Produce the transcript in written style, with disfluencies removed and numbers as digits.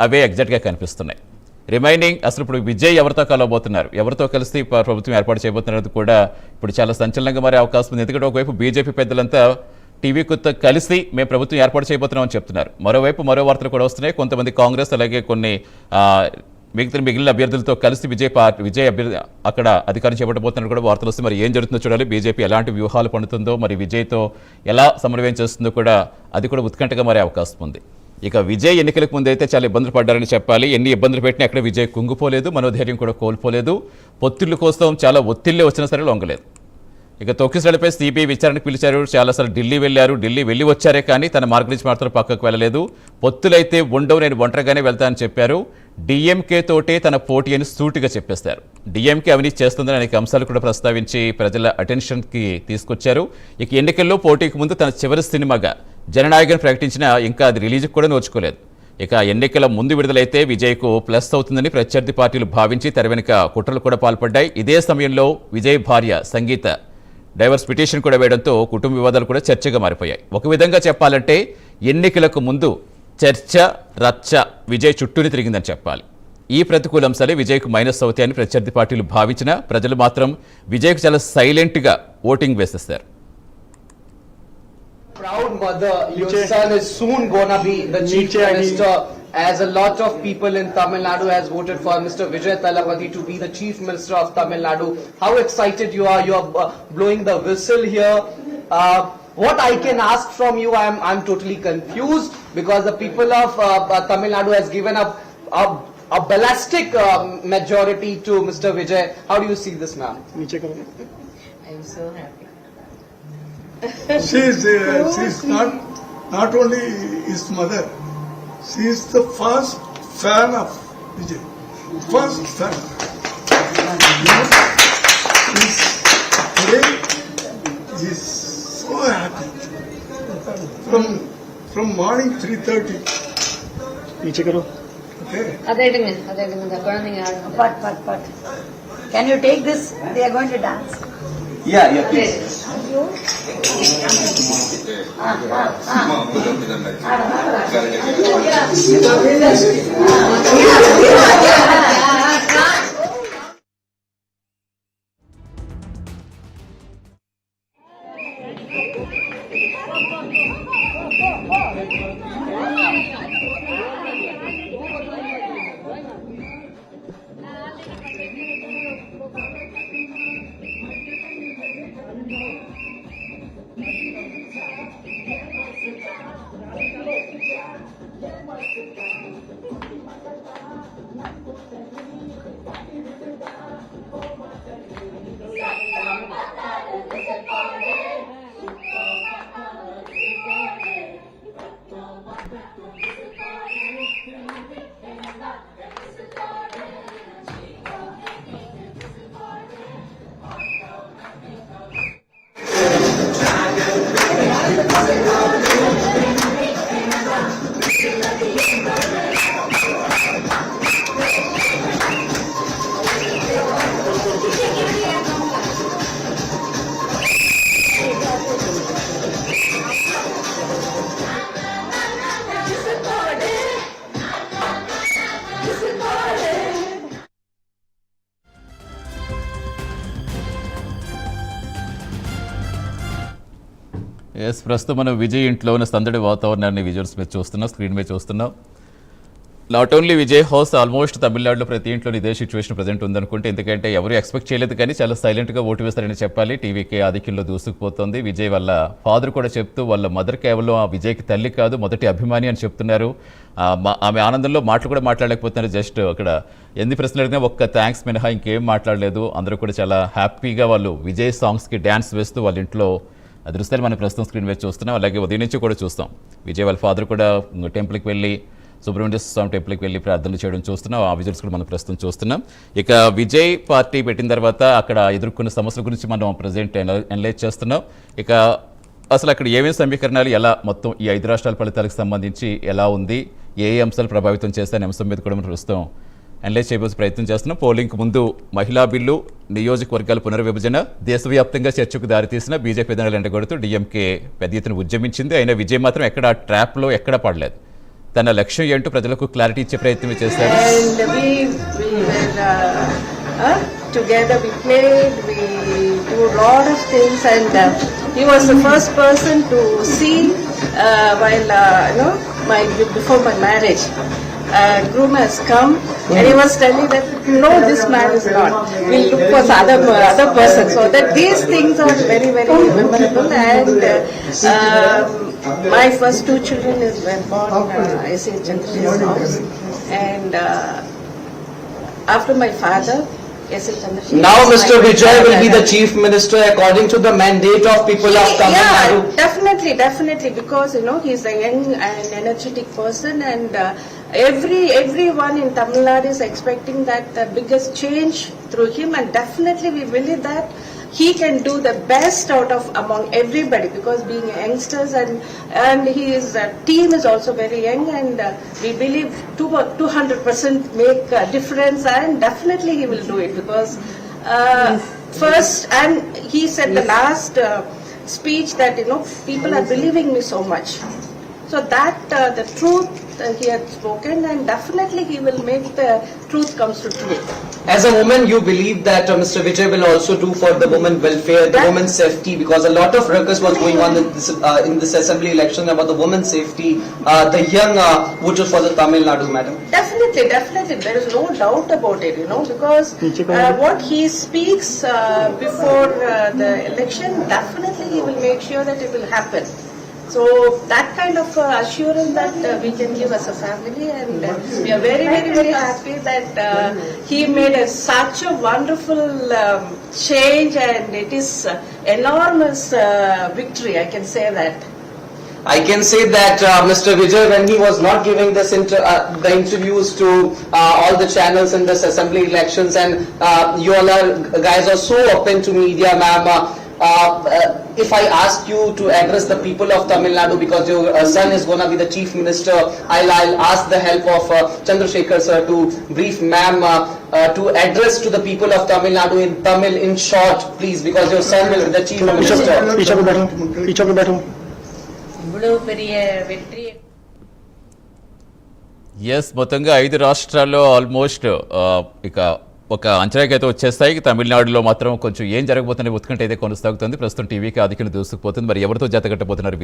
అవే ఎగ్జాక్ట్గా కనిపిస్తున్నాయి. రిమైనింగ్ అసలు ఇప్పుడు విజయ్ ఎవరితో కలవబోతున్నారు, ఎవరితో కలిసి ప్రభుత్వం ఏర్పాటు చేయబోతున్నది కూడా ఇప్పుడు చాలా సంచలనంగా మారే అవకాశం ఉంది. ఎందుకంటే ఒకవైపు బీజేపీ పెద్దలంతా టీవీతో కలిసి మేము ప్రభుత్వం ఏర్పాటు చేయబోతున్నామని చెప్తున్నారు. మరోవైపు మరో వార్తలు కూడా వస్తున్నాయి. కొంతమంది కాంగ్రెస్ అలాగే కొన్ని మిగిలిన అభ్యర్థులతో కలిసి విజయ్ అభ్యర్థి అక్కడ అధికారం చేపట్టబోతున్నట్టు కూడా వార్తలు వస్తాయి. మరి ఏం జరుగుతుందో చూడాలి. బీజేపీ ఎలాంటి వ్యూహాలు పండుతుందో, మరి విజయ్తో ఎలా సమన్వయం చేస్తుందో కూడా అది కూడా ఉత్కంఠగా మారే అవకాశం ఉంది. ఇక విజయ్ ఎన్నికలకు ముందు అయితే చాలా ఇబ్బందులు పడ్డారని చెప్పాలి. ఎన్ని ఇబ్బందులు పెట్టినా ఎక్కడ విజయ్ కుంగిపోలేదు, మనోధైర్యం కూడా కోల్పోలేదు. పొత్తుల కోసం చాలా ఒత్తిళ్లే వచ్చినా సరే లొంగలేదు. ఇక తొక్కిసలపై సిబిఐ విచారణకు పిలిచారు. చాలాసార్లు ఢిల్లీ వెళ్ళారు, ఢిల్లీ వెళ్ళి వచ్చారే కానీ తన మార్గం నుంచి మాత్రం పక్కకు వెళ్ళలేదు. పొత్తులైతే ఉండవు, నేను ఒంటరిగానే వెళ్తానని చెప్పారు. డిఎంకే తోటే తన పోటీ అని సూటిగా చెప్పేస్తారు. డిఎంకే అవినీతి చేస్తుందని అనేక అంశాలు కూడా ప్రస్తావించి ప్రజల అటెన్షన్కి తీసుకొచ్చారు. ఇక ఎన్నికల్లో పోటీకి ముందు తన చివరి సినిమాగా జననాయకని ప్రకటించినా ఇంకా అది రిలీజ్కి కూడా నోచుకోలేదు. ఇక ఎన్నికల ముందు విడుదలైతే విజయ్కు ప్లస్ అవుతుందని ప్రత్యర్థి పార్టీలు భావించి తెర వెనుక కుట్రలు కూడా పాల్పడ్డాయి. ఇదే సమయంలో విజయ్ భార్య సంగీత డైవర్స్ పిటిషన్ కూడా వేయడంతో కుటుంబ వివాదాలు కూడా చర్చగా మారిపోయాయి. ఒక విధంగా చెప్పాలంటే ఎన్నికలకు ముందు చర్చ రచ్చ విజయ్ చుట్టూని తిరిగిందని చెప్పాలి. ఈ ప్రతికూల అంశాలే విజయ్కు మైనస్ అవుతాయని ప్రత్యర్థి పార్టీలు భావించినా ప్రజలు మాత్రం విజయ్కు చాలా సైలెంట్గా ఓటింగ్ వేసేస్తారు. Proud mother, your son is soon gonna be the chief minister, as a lot of people in Tamil Nadu has voted for Mr. Vijay Thalapathy to be the chief minister of Tamil Nadu. How excited you are blowing the whistle here. What I can ask from you, I'm totally confused because the people of Tamil Nadu has given a ballistic majority to Mr. Vijay. How do you see this, ma'am? I'm so happy. She's not only his mother, she is the first fan of Vijay. First fan. Today is so happy. From morning 3:30. Okay. But. Can you take this? They are going to dance. Yeah, please. Yes, ప్రస్తుతం మనం విజయ్ ఇంట్లో ఉన్న సందడి వాతావరణాన్ని visuals మీద చూస్తున్నాం, screen మీద చూస్తున్నాం. Not only Vijay house, almost తమిళనాడులో ప్రతి ఇంట్లో ఇదే సిచ్యువేషన్ ప్రజెంట్ ఉందనుకుంటే, ఎందుకంటే ఎవరు ఎక్స్పెక్ట్ చేయలేదు కానీ చాలా సైలెంట్గా ఓటు వేస్తారని చెప్పాలి. టీవీకి ఆధిక్యంలో దూసుకుపోతుంది. విజయ్ వాళ్ళ ఫాదర్ కూడా చెప్తూ వాళ్ళ మదర్ కేవలం ఆ విజయ్కి తల్లి కాదు మొదటి అభిమాని అని చెప్తున్నారు. ఆమె ఆనందంలో మాటలు కూడా మాట్లాడలేకపోతున్నారు. జస్ట్ అక్కడ ఎన్ని ప్రశ్నలు అడిగినా ఒక్క థ్యాంక్స్ మినహా ఇంకేం మాట్లాడలేదు. అందరూ కూడా చాలా హ్యాపీగా వాళ్ళు విజయ్ సాంగ్స్కి డ్యాన్స్ వేస్తూ వాళ్ళ ఇంట్లో దృశ్యాలు మనం ప్రస్తుతం స్క్రీన్ మీద చూస్తున్నాం. అలాగే ఉదయం నుంచి కూడా చూస్తాం విజయ్ వాళ్ళ ఫాదర్ కూడా టెంపుల్కి వెళ్ళి సుబ్రహ్మణ్య స్వామి టెంపుల్కి వెళ్ళి ప్రార్థనలు చేయడం చూస్తున్నాం. ఆ విజువల్స్ కూడా మనం ప్రస్తుతం చూస్తున్నాం. ఇక విజయ్ పార్టీ పెట్టిన తర్వాత అక్కడ ఎదుర్కొన్న సమస్యల గురించి మనం ప్రజెంట్ అనలైజ్ చేస్తున్నాం. ఇక అసలు అక్కడ ఏమేమి సమీకరణాలు, ఎలా మొత్తం ఈ 5 రాష్ట్రాల ఫలితాలకు సంబంధించి ఎలా ఉంది, ఏ అంశాలు ప్రభావితం చేస్తాయనే అంశం మీద కూడా మనం ప్రస్తుతం అనలైజ్ చేయబోసే ప్రయత్నం చేస్తున్నాం. పోలింగ్కు ముందు మహిళా బిల్లు, నియోజకవర్గాల పునర్విభజన, దేశవ్యాప్తంగా చర్చకు దారితీసిన బీజేపీ విధానాలు ఎండగొడుతూ డిఎంకే పెద్ద ఎత్తున ఉద్యమించింది. అయినా విజయ్ మాత్రం ఎక్కడ ట్రాప్లో ఎక్కడ పడలేదు. తన లక్ష్యం ఏంటో ప్రజలకు క్లారిటీ ఇచ్చే ప్రయత్నం చేశారు. And we were together. We played. We do a lot of things, and he was the first person to see while before my marriage. Groom has come, and he was telling that no, this man is not. We'll look for other person. So that these things are very very memorable. And my first two children were born I say Chandrasekhar's house, and after my father. Now Mr. Vijay will be the chief minister according to the mandate of people of Tamil Nadu. Definitely, because he's a young and energetic person, and everyone in Tamil Nadu is expecting that the biggest change through him, and definitely we believe that he can do the best out of among everybody, because being youngsters and his team is also very young, and we believe 200% make a difference, and definitely he will do it, because first, and he said the last speech that people are believing me so much, so that the truth he had spoken, and definitely he will make the truth comes to truth. As a woman, you believe that Mr. Vijay will also do for the women welfare, the women's safety, because a lot of ruckus was going on in this assembly election about the women's safety, the young voters for the Tamil Nadu, madam. Definitely, there is no doubt about it, because what he speaks before the election, definitely he will make sure that it will happen. So that kind of assurance that we can give as a family, and we are very, very, very happy that he made such a wonderful change, and it is enormous victory, I can say that. I can say that Mr. Vijay, when he was not giving this the interviews to all the channels in this assembly elections, and you all guys are so open to media, ma'am. If I ask you to address the people of Tamil Nadu, because your son is going to be the chief minister, I'll ask the help of Chandrasekhar sir to brief ma'am to address to the people of Tamil Nadu in Tamil in short, please, because your son will be the chief minister. ఇవ్వడు పెరియ Vetri yes, మొత్తంగా 5 రాష్ట్రాల్లో almost ఇక ఒక అంచనాకైతే వచ్చేస్తాయి. తమిళనాడులో మాత్రం కొంచెం ఏం జరగబోతున్న ఉత్కంఠ అయితే కొనసాగుతుంది. ప్రస్తుతం టీవీకి ఆధిక్యం దూసుకుపోతుంది. మరి ఎవరితో జత కట్టబోతున్నారు విజయ్?